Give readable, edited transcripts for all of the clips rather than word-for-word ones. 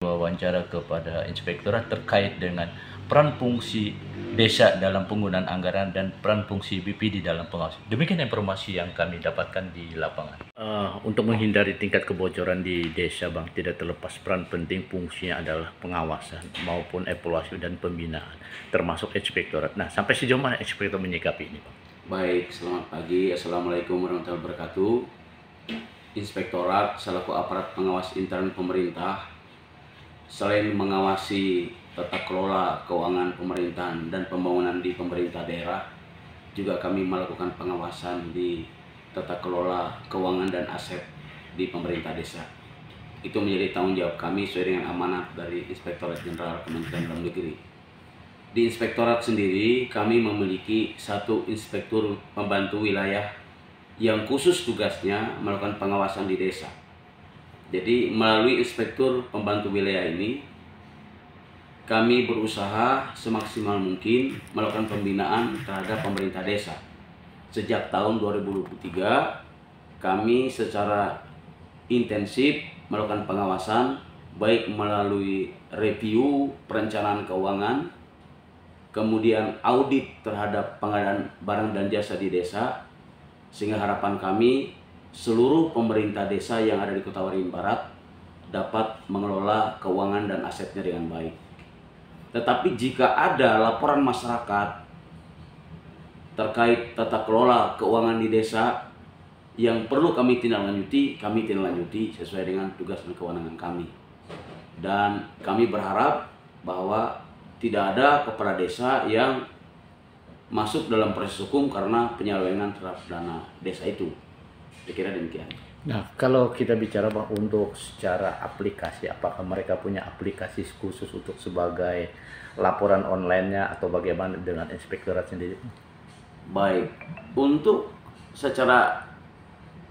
Wawancara kepada inspektorat terkait dengan peran fungsi desa dalam penggunaan anggaran dan peran fungsi BPD dalam pengawasan. Demikian informasi yang kami dapatkan di lapangan. Untuk menghindari tingkat kebocoran di desa, Bang, tidak terlepas peran penting fungsinya adalah pengawasan maupun evaluasi dan pembinaan, termasuk inspektorat. Nah, sampai sejauh mana inspektor menyikapi ini, Bang? Baik, selamat pagi. Assalamualaikum warahmatullahi wabarakatuh. Inspektorat selaku aparat pengawas intern pemerintah, selain mengawasi tata kelola keuangan pemerintahan dan pembangunan di pemerintah daerah, juga kami melakukan pengawasan di tata kelola keuangan dan aset di pemerintah desa. Itu menjadi tanggung jawab kami sesuai dengan amanat dari Inspektorat Jenderal Kementerian Dalam Negeri. Di inspektorat sendiri, kami memiliki satu inspektur pembantu wilayah yang khusus tugasnya melakukan pengawasan di desa. Jadi melalui inspektur pembantu wilayah ini, kami berusaha semaksimal mungkin melakukan pembinaan terhadap pemerintah desa. Sejak tahun 2023, kami secara intensif melakukan pengawasan, baik melalui review perencanaan keuangan, kemudian audit terhadap pengadaan barang dan jasa di desa, sehingga harapan kami seluruh pemerintah desa yang ada di Kota Waringin Barat dapat mengelola keuangan dan asetnya dengan baik. Tetapi jika ada laporan masyarakat terkait tata kelola keuangan di desa yang perlu kami tindak lanjuti sesuai dengan tugas dan kewenangan kami. Dan kami berharap bahwa tidak ada kepala desa yang masuk dalam proses hukum karena penyelewengan terhadap dana desa itu. Saya kira demikian. Nah, kalau kita bicara, Bang, untuk secara aplikasi, apakah mereka punya aplikasi khusus untuk sebagai laporan online-nya atau bagaimana dengan inspektorat sendiri? Baik, untuk secara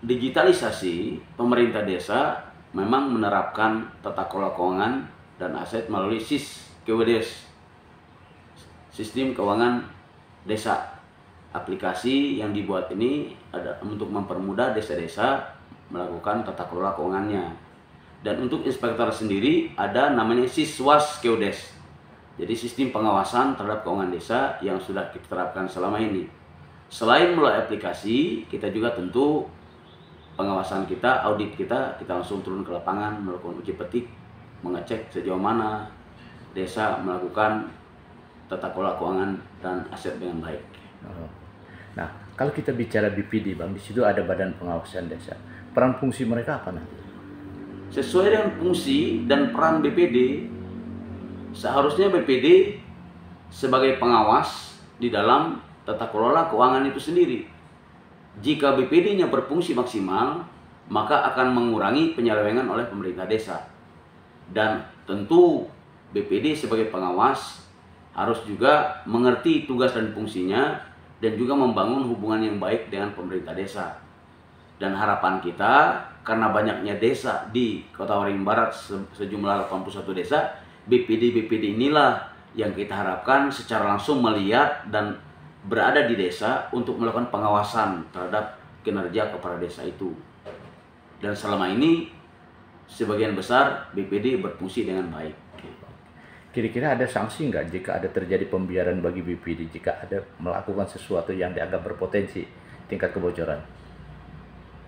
digitalisasi, pemerintah desa memang menerapkan tata kelola keuangan dan aset melalui SIS-KUDES, Sistem Keuangan Desa. Aplikasi yang dibuat ini ada untuk mempermudah desa-desa melakukan tata kelola keuangannya. Dan untuk inspektor sendiri ada namanya Siswas-KUDES. Jadi sistem pengawasan terhadap keuangan desa yang sudah kita terapkan selama ini. Selain melalui aplikasi, kita juga tentu pengawasan kita, audit kita langsung turun ke lapangan, melakukan uji petik, mengecek sejauh mana desa melakukan tata kelola keuangan dan aset dengan baik. Nah, kalau kita bicara BPD, Bang, di situ ada Badan Pengawasan Desa. Peran fungsi mereka apa nanti? Sesuai dengan fungsi dan peran BPD, seharusnya BPD sebagai pengawas di dalam tata kelola keuangan itu sendiri. Jika BPD-nya berfungsi maksimal, maka akan mengurangi penyelewengan oleh pemerintah desa. Dan tentu BPD sebagai pengawas harus juga mengerti tugas dan fungsinya dan juga membangun hubungan yang baik dengan pemerintah desa. Dan harapan kita, karena banyaknya desa di Kota Waringin Barat, sejumlah 81 desa, BPD inilah yang kita harapkan secara langsung melihat dan berada di desa untuk melakukan pengawasan terhadap kinerja kepala desa itu. Dan selama ini, sebagian besar BPD berfungsi dengan baik. Kira-kira ada sanksi nggak jika ada terjadi pembiaran bagi BPD jika ada melakukan sesuatu yang dianggap berpotensi tingkat kebocoran?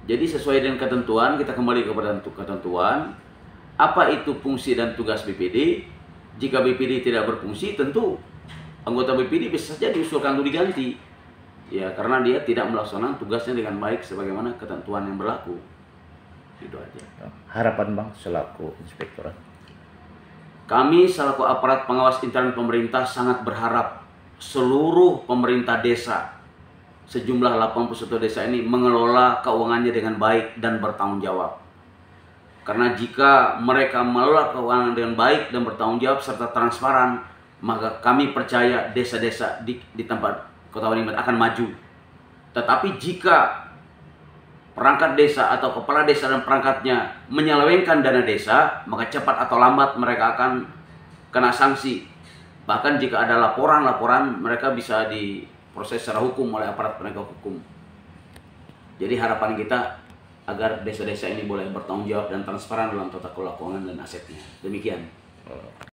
Jadi sesuai dengan ketentuan, kita kembali kepada ketentuan, apa itu fungsi dan tugas BPD. Jika BPD tidak berfungsi, tentu anggota BPD bisa saja diusulkan untuk diganti. Ya, karena dia tidak melaksanakan tugasnya dengan baik sebagaimana ketentuan yang berlaku. Itu aja. Harapan, Bang, selaku inspektorat. Kami selaku aparat pengawas intern pemerintah sangat berharap seluruh pemerintah desa, sejumlah 81 desa ini mengelola keuangannya dengan baik dan bertanggung jawab. Karena jika mereka mengelola keuangan dengan baik dan bertanggung jawab serta transparan, maka kami percaya desa-desa di tempat Kota Waringin Barat akan maju. Tetapi jika perangkat desa atau kepala desa dan perangkatnya menyelewengkan dana desa, maka cepat atau lambat mereka akan kena sanksi. Bahkan jika ada laporan, mereka bisa diproses secara hukum oleh aparat penegak hukum. Jadi harapan kita agar desa-desa ini boleh bertanggung jawab dan transparan dalam tata kelola keuangan dan asetnya. Demikian.